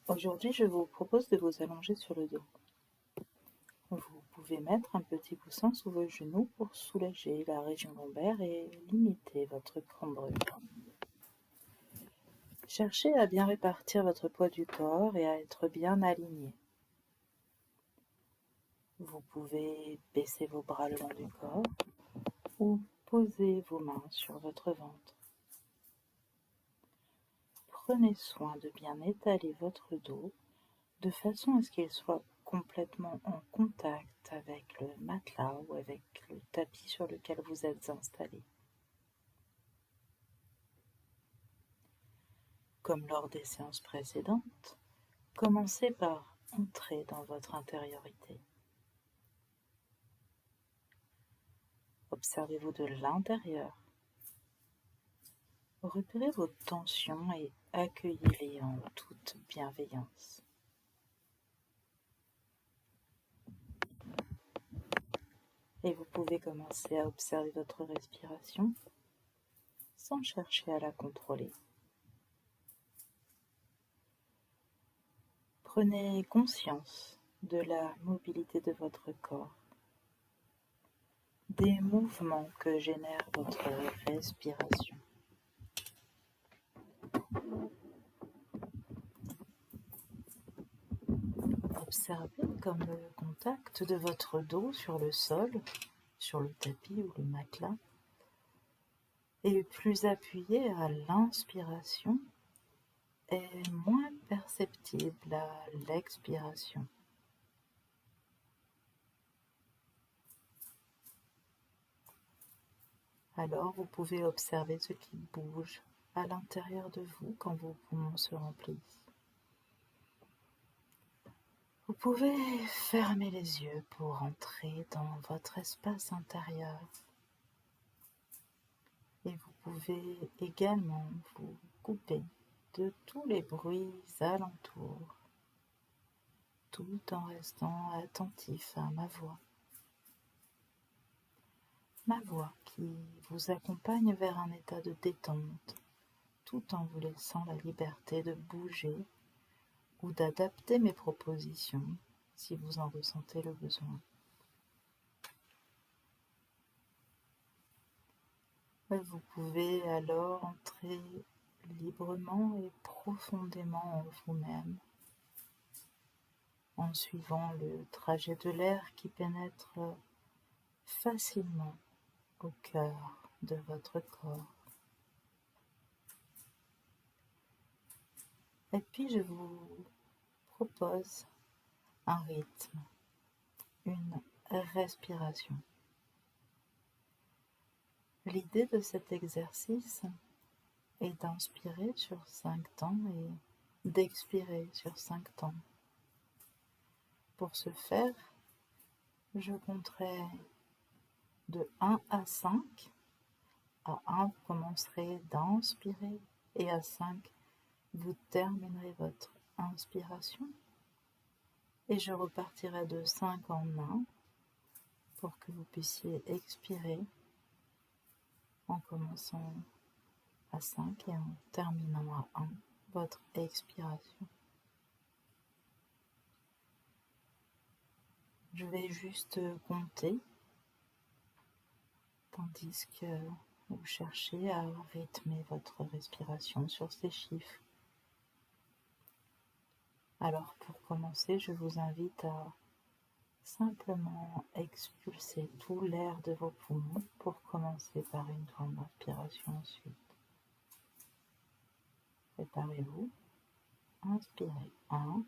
Aujourd'hui, je vous propose de vous allonger sur le dos. Vous pouvez mettre un petit coussin sous vos genoux pour soulager la région lombaire et limiter votre cambrure. Cherchez à bien répartir votre poids du corps et à être bien aligné. Vous pouvez baisser vos bras le long du corps ou poser vos mains sur votre ventre. Prenez soin de bien étaler votre dos de façon à ce qu'il soit complètement en contact avec le matelas ou avec le tapis sur lequel vous êtes installé. Comme lors des séances précédentes, commencez par entrer dans votre intériorité. Observez-vous de l'intérieur. Repérez vos tensions et accueillez-les en toute bienveillance. Et vous pouvez commencer à observer votre respiration sans chercher à la contrôler. Prenez conscience de la mobilité de votre corps, des mouvements que génère votre respiration. Observez comme le contact de votre dos sur le sol, sur le tapis ou le matelas, est plus appuyé à l'inspiration et moins perceptible à l'expiration. Alors vous pouvez observer ce qui bouge à l'intérieur de vous quand vos poumons se remplissent. Vous pouvez fermer les yeux pour entrer dans votre espace intérieur. Et vous pouvez également vous couper de tous les bruits alentours, tout en restant attentif à ma voix. Ma voix qui vous accompagne vers un état de détente, tout en vous laissant la liberté de bouger ou d'adapter mes propositions si vous en ressentez le besoin. Vous pouvez alors entrer librement et profondément en vous-même, en suivant le trajet de l'air qui pénètre facilement au cœur de votre corps. Et puis je vous propose un rythme, une respiration. L'idée de cet exercice est d'inspirer sur 5 temps et d'expirer sur 5 temps. Pour ce faire, je compterai de 1 à 5. À 1, vous commencerez d'inspirer et à 5, vous terminerez votre inspiration. Et je repartirai de 5 en 1 pour que vous puissiez expirer en commençant à 5 et en terminant à 1 votre expiration. Je vais juste compter tandis que vous cherchez à rythmer votre respiration sur ces chiffres. Alors pour commencer, je vous invite à simplement expulser tout l'air de vos poumons pour commencer par une grande inspiration ensuite. Préparez-vous. Inspirez. 1,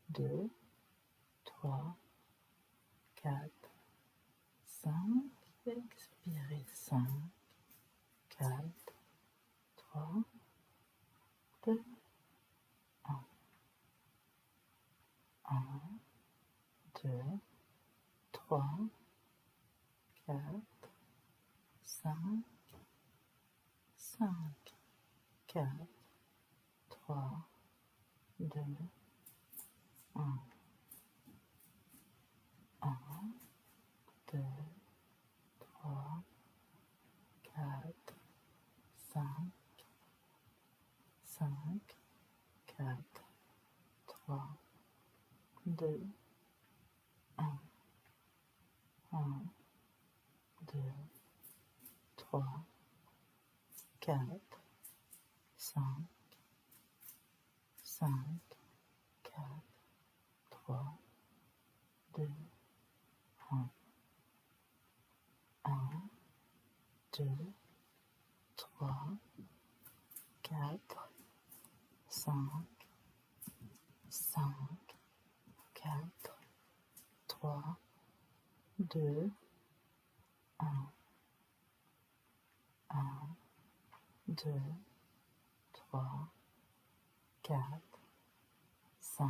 2, 3, 4, 5. Expirez. 5, 4, 3, 2, 1. 1, 2, 3, 4, 5, 5, 4, 3, 2, 1. 1, 2, 3, 4, 5, 5, 4, 2, 1, 1, 2, 3, 4, 5, 5, 4, 3, 2, 1, 1, 2, 3, 4, 5, 5, 4, 3, 2, 1, 1, 2, 3, 4, 5,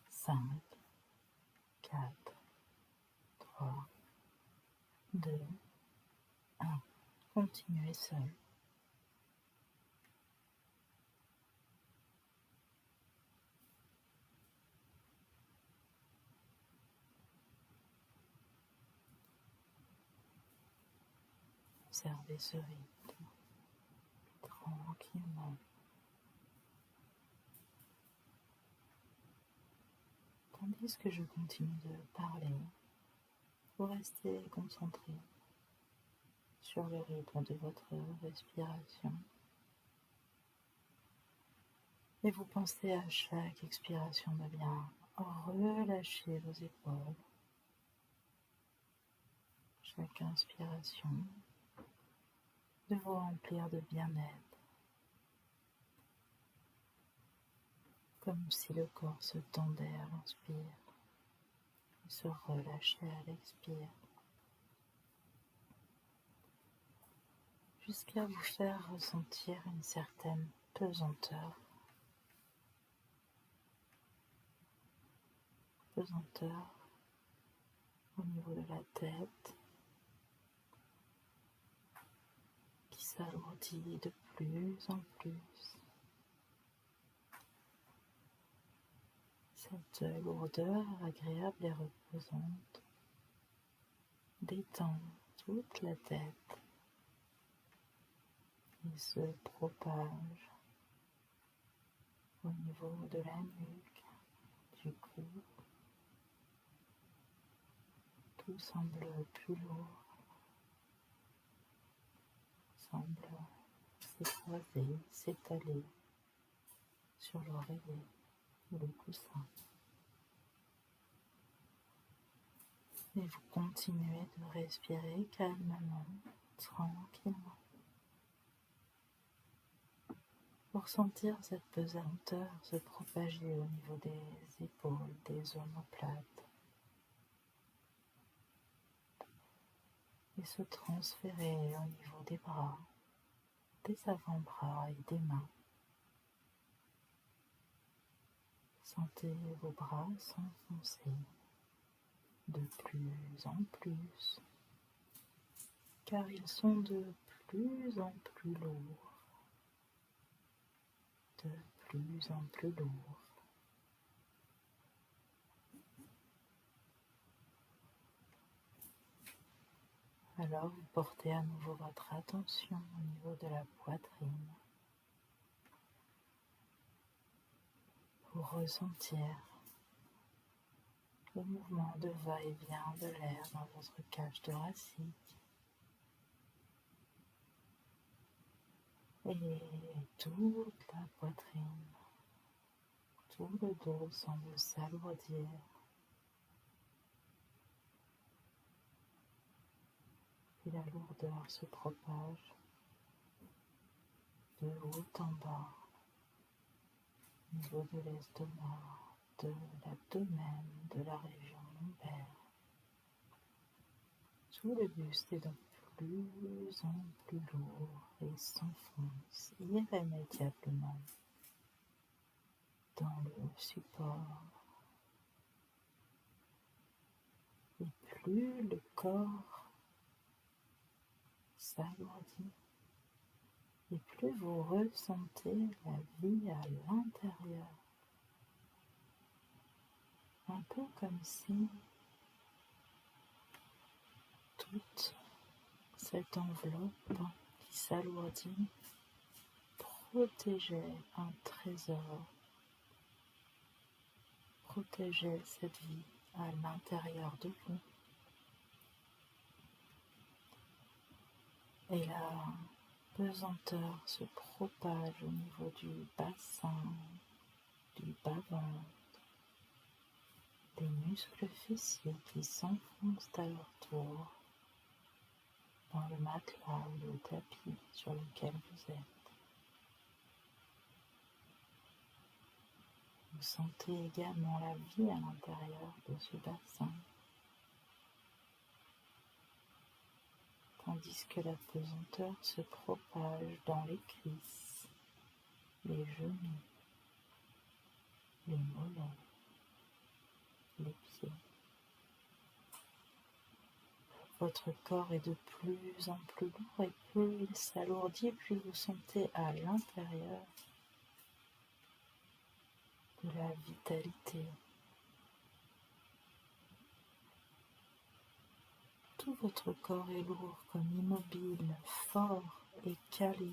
5, 4, 3, 2, 1. Continuez seul. Observez ce rythme tranquillement. Tandis que je continue de parler, vous restez concentré sur le rythme de votre respiration et vous pensez à chaque expiration de bien relâcher vos épaules. Chaque inspiration de vous remplir de bien-être, comme si le corps se tendait à l'inspire et se relâchait à l'expire, jusqu'à vous faire ressentir une certaine pesanteur au niveau de la tête qui s'alourdit de plus en plus. Cette lourdeur agréable et reposante détend toute la tête et se propage au niveau de la nuque, du cou. Tout semble plus lourd, semble s'écraser, s'étaler sur l'oreiller ou le coussin. Et vous continuez de respirer calmement, tranquillement, pour sentir cette pesanteur se propager au niveau des épaules, des omoplates, et se transférer au niveau des bras, des avant-bras et des mains. Sentez vos bras s'enfoncer de plus en plus, car ils sont de plus en plus lourds, de plus en plus lourds. Alors vous portez à nouveau votre attention au niveau de la poitrine pour ressentir le mouvement de va-et-vient de l'air dans votre cage thoracique. Et toute la poitrine, tout le dos semble s'alourdir. Et la lourdeur se propage de haut en bas, au niveau de l'estomac, de l'abdomen, de la région lombaire. Tout le buste est de plus en plus lourd et s'enfonce irrémédiablement dans le support. Et plus le corps s'alourdit, et plus vous ressentez la vie à l'intérieur. Un peu comme si toute cette enveloppe qui s'alourdit protégeait un trésor, Protégez cette vie à l'intérieur de vous. Et la pesanteur se propage au niveau du bassin, du bas-ventre, des muscles fessiers qui s'enfoncent à leur tour dans le matelas ou le tapis sur lequel vous êtes. Vous sentez également la vie à l'intérieur de ce bassin, tandis que la pesanteur se propage dans les cuisses, les genoux, les mollets, les pieds. Votre corps est de plus en plus lourd et plus il s'alourdit, plus vous sentez à l'intérieur de la vitalité. Tout votre corps est lourd, comme immobile, fort et calé.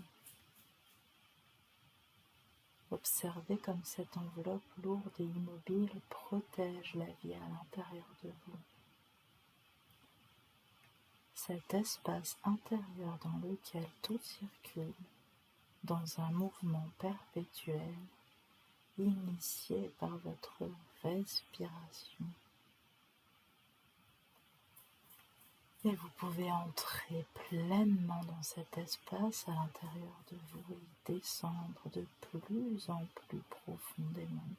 Observez comme cette enveloppe lourde et immobile protège la vie à l'intérieur de vous. Cet espace intérieur dans lequel tout circule, dans un mouvement perpétuel, initié par votre respiration. Et vous pouvez entrer pleinement dans cet espace à l'intérieur de vous et descendre de plus en plus profondément.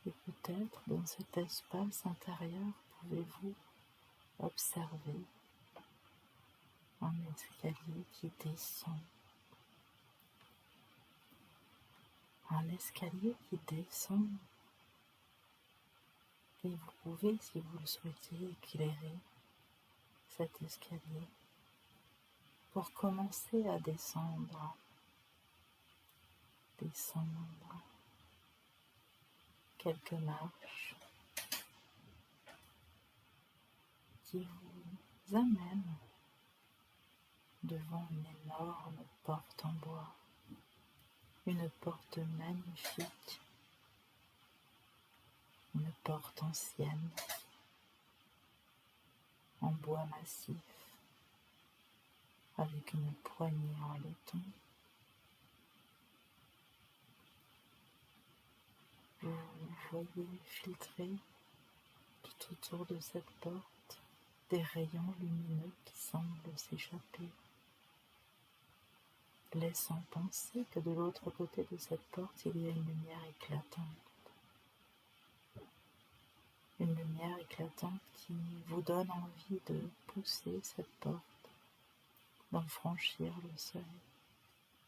Et peut-être dans cet espace intérieur, pouvez-vous observer un escalier qui descend. Un escalier qui descend. Et vous pouvez, si vous le souhaitez, éclairer cet escalier pour commencer à descendre quelques marches qui vous amènent devant une énorme porte en bois, une porte magnifique, une porte ancienne, en bois massif, avec une poignée en laiton. Vous voyez filtrer tout autour de cette porte des rayons lumineux qui semblent s'échapper, laissant penser que de l'autre côté de cette porte, il y a une lumière éclatante. Une lumière éclatante qui vous donne envie de pousser cette porte, d'en franchir le seuil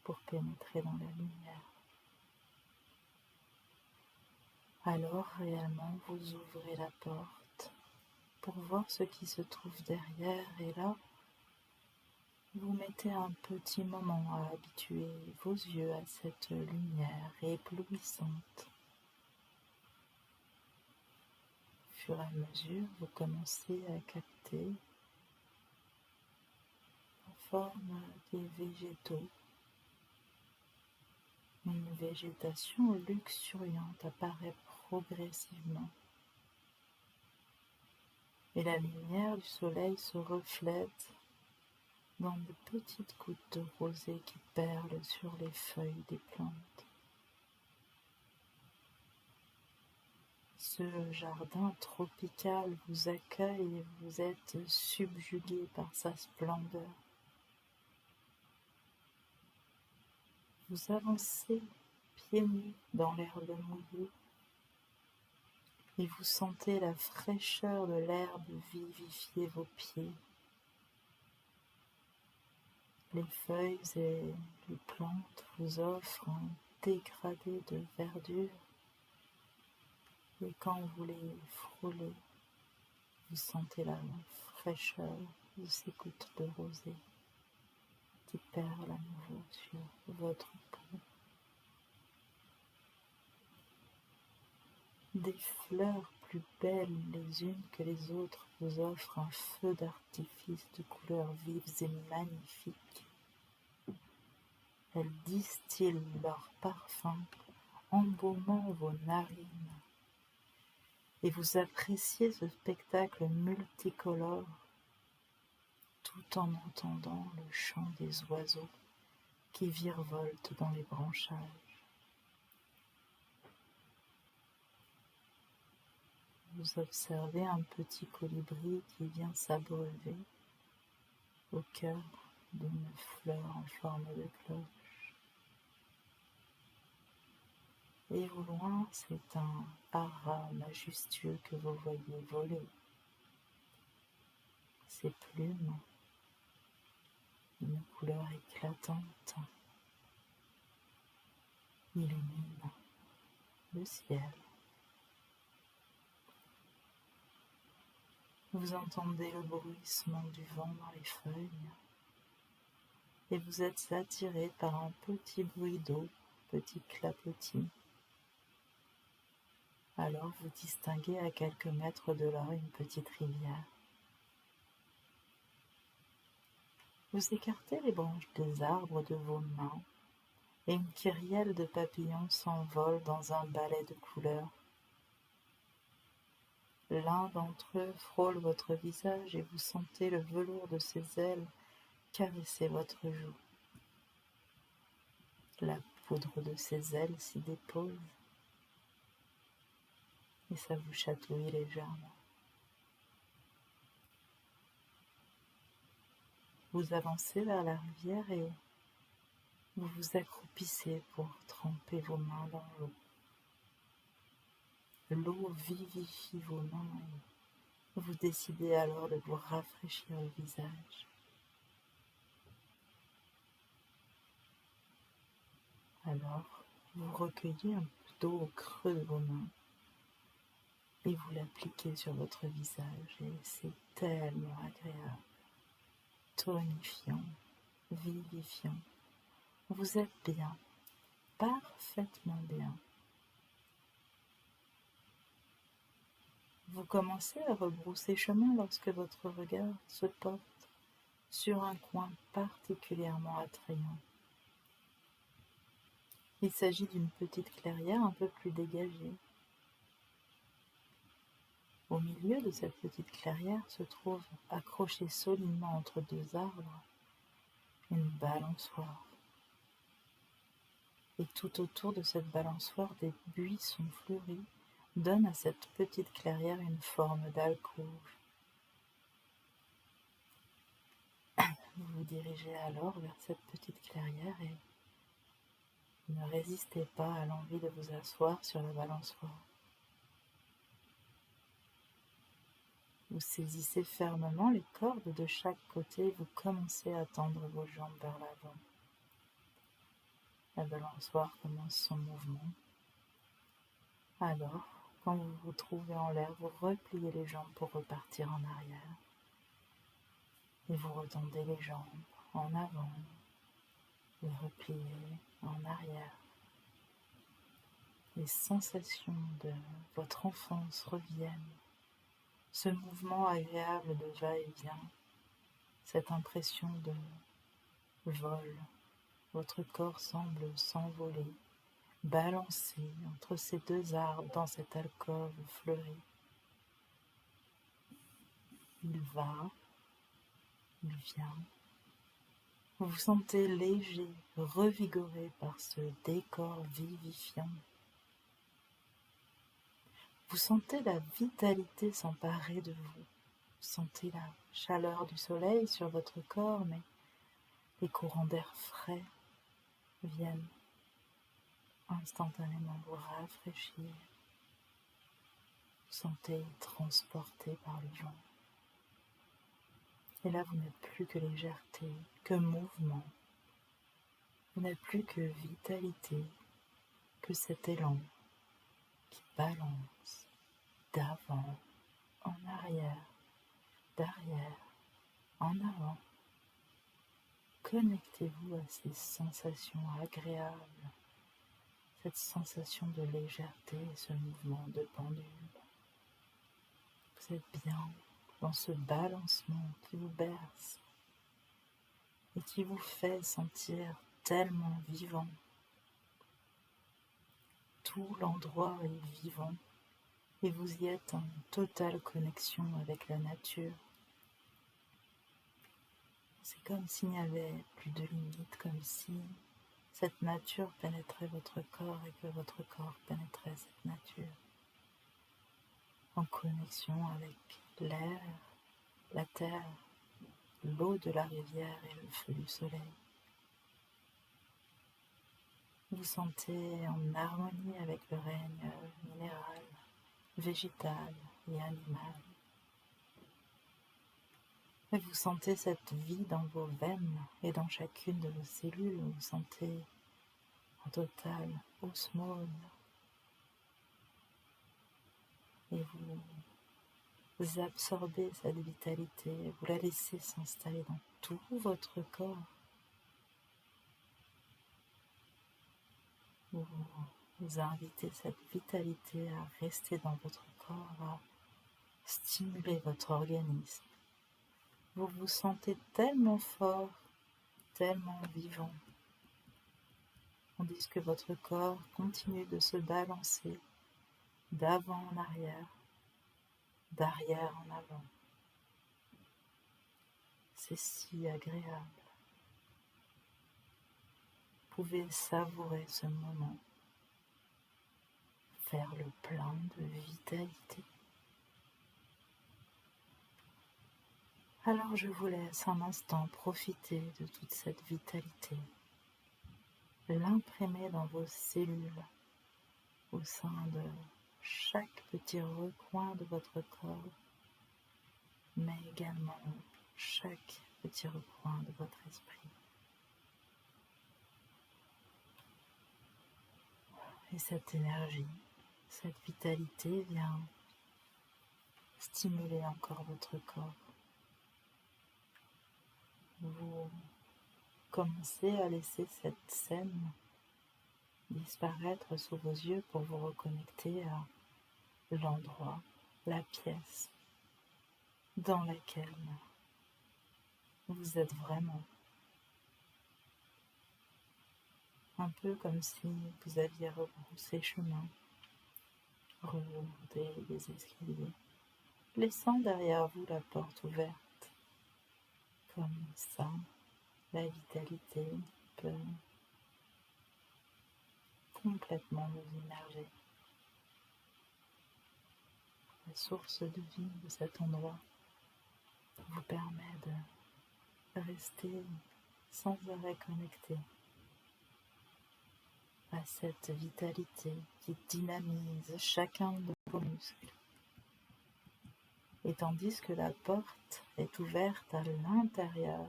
pour pénétrer dans la lumière. Alors réellement vous ouvrez la porte pour voir ce qui se trouve derrière et là vous mettez un petit moment à habituer vos yeux à cette lumière éblouissante. Au fur et à mesure, vous commencez à capter la forme des végétaux. Une végétation luxuriante apparaît progressivement. Et la lumière du soleil se reflète dans de petites gouttes de rosée qui perlent sur les feuilles des plantes. Ce jardin tropical vous accueille et vous êtes subjugué par sa splendeur. Vous avancez pieds nus dans l'herbe mouillée et vous sentez la fraîcheur de l'herbe vivifier vos pieds. Les feuilles et les plantes vous offrent un dégradé de verdure et quand vous les frôlez, vous sentez la fraîcheur de ces gouttes de rosée qui perlent à nouveau sur votre peau. Des fleurs plus belles les unes que les autres vous offrent un feu d'artifice de couleurs vives et magnifiques. Elles distillent leur parfum embaumant vos narines, et vous appréciez ce spectacle multicolore tout en entendant le chant des oiseaux qui virevoltent dans les branchages. Vous observez un petit colibri qui vient s'abreuver au cœur d'une fleur en forme de cloche. Et au loin, c'est un ara majestueux que vous voyez voler. Ses plumes, d'une couleur éclatante, illuminent le ciel. Vous entendez le bruissement du vent dans les feuilles et vous êtes attiré par un petit bruit d'eau, petit clapotis. Alors vous distinguez à quelques mètres de là une petite rivière. Vous écartez les branches des arbres de vos mains et une kyrielle de papillons s'envole dans un balai de couleurs. L'un d'entre eux frôle votre visage et vous sentez le velours de ses ailes caresser votre joue. La poudre de ses ailes s'y dépose et ça vous chatouille légèrement. Vous avancez vers la rivière et vous vous accroupissez pour tremper vos mains dans l'eau. L'eau vivifie vos mains et vous décidez alors de vous rafraîchir le visage. Alors, vous recueillez un peu d'eau au creux de vos mains et vous l'appliquez sur votre visage et c'est tellement agréable, tonifiant, vivifiant. Vous êtes bien, parfaitement bien. Vous commencez à rebrousser chemin lorsque votre regard se porte sur un coin particulièrement attrayant. Il s'agit d'une petite clairière un peu plus dégagée. Au milieu de cette petite clairière se trouve, accrochée solidement entre deux arbres, une balançoire. Et tout autour de cette balançoire, des buissons fleuris donnent à cette petite clairière une forme d'alcôve. Vous vous dirigez alors vers cette petite clairière et ne résistez pas à l'envie de vous asseoir sur la balançoire. Vous saisissez fermement les cordes de chaque côté et vous commencez à tendre vos jambes vers l'avant. La balançoire commence son mouvement. Alors, quand vous vous trouvez en l'air, vous repliez les jambes pour repartir en arrière. Et vous retendez les jambes en avant et repliez en arrière. Les sensations de votre enfance reviennent. Ce mouvement agréable de va-et-vient, cette impression de vol, votre corps semble s'envoler, balancer entre ces deux arbres dans cette alcôve fleurie. Il va, il vient. Vous vous sentez léger, revigoré par ce décor vivifiant. Vous sentez la vitalité s'emparer de vous. Vous sentez la chaleur du soleil sur votre corps, mais les courants d'air frais viennent instantanément vous rafraîchir. Vous sentez transporté par le vent. Et là, vous n'êtes plus que légèreté, que mouvement. Vous n'êtes plus que vitalité, que cet élan qui balance d'avant en arrière, d'arrière en avant. Connectez-vous à ces sensations agréables, cette sensation de légèreté et ce mouvement de pendule. Vous êtes bien dans ce balancement qui vous berce et qui vous fait sentir tellement vivant. tout l'endroit est vivant et vous y êtes en totale connexion avec la nature. C'est comme s'il n'y avait plus de limites, comme si cette nature pénétrait votre corps et que votre corps pénétrait cette nature. En connexion avec l'air, la terre, l'eau de la rivière et le feu du soleil. Vous sentez en harmonie avec le règne minéral, végétal et animal. Et vous sentez cette vie dans vos veines et dans chacune de vos cellules. Vous sentez en totale osmose. Et vous absorbez cette vitalité, vous la laissez s'installer dans tout votre corps. Vous invitez cette vitalité à rester dans votre corps, à stimuler votre organisme. Vous vous sentez tellement fort, tellement vivant, tandis que votre corps continue de se balancer d'avant en arrière, d'arrière en avant. C'est si agréable. Vous pouvez savourer ce moment, faire le plein de vitalité. Alors je vous laisse un instant profiter de toute cette vitalité, l'imprimer dans vos cellules, au sein de chaque petit recoin de votre corps, mais également chaque petit recoin de votre esprit. Et cette énergie, cette vitalité vient stimuler encore votre corps. Vous commencez à laisser cette scène disparaître sous vos yeux pour vous reconnecter à l'endroit, la pièce dans laquelle vous êtes vraiment. Un peu comme si vous aviez rebroussé chemin, remonté les escaliers, laissant derrière vous la porte ouverte. Comme ça, la vitalité peut complètement vous immerger. La source de vie de cet endroit vous permet de rester sans arrêt connecté à cette vitalité qui dynamise chacun de vos muscles. Et tandis que la porte est ouverte à l'intérieur,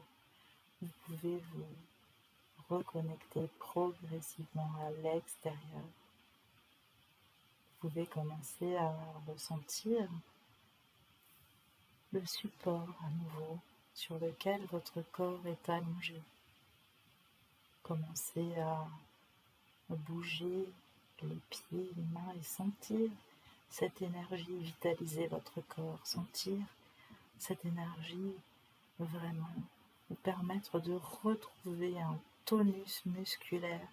vous pouvez vous reconnecter progressivement à l'extérieur. Vous pouvez commencer à ressentir le support à nouveau sur lequel votre corps est allongé. Commencez à bouger les pieds, les mains et sentir cette énergie vitaliser votre corps, sentir cette énergie vraiment vous permettre de retrouver un tonus musculaire.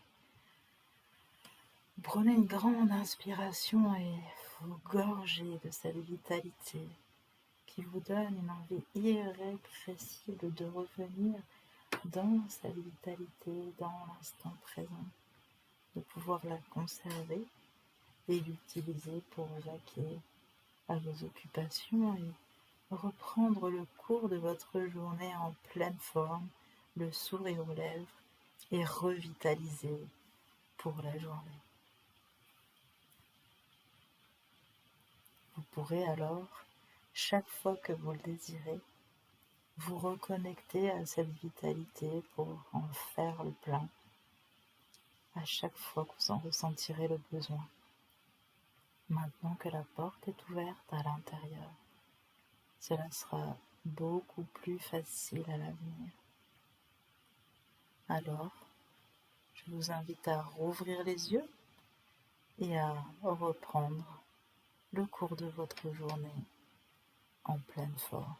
Prenez une grande inspiration et vous gorgez de cette vitalité qui vous donne une envie irrépressible de revenir dans cette vitalité, dans l'instant présent, de pouvoir la conserver et l'utiliser pour vaquer à vos occupations et reprendre le cours de votre journée en pleine forme, le sourire aux lèvres et revitalisé pour la journée. Vous pourrez alors, chaque fois que vous le désirez, vous reconnecter à cette vitalité pour en faire le plein, à chaque fois que vous en ressentirez le besoin. Maintenant que la porte est ouverte à l'intérieur, cela sera beaucoup plus facile à l'avenir. Alors, je vous invite à rouvrir les yeux et à reprendre le cours de votre journée en pleine forme.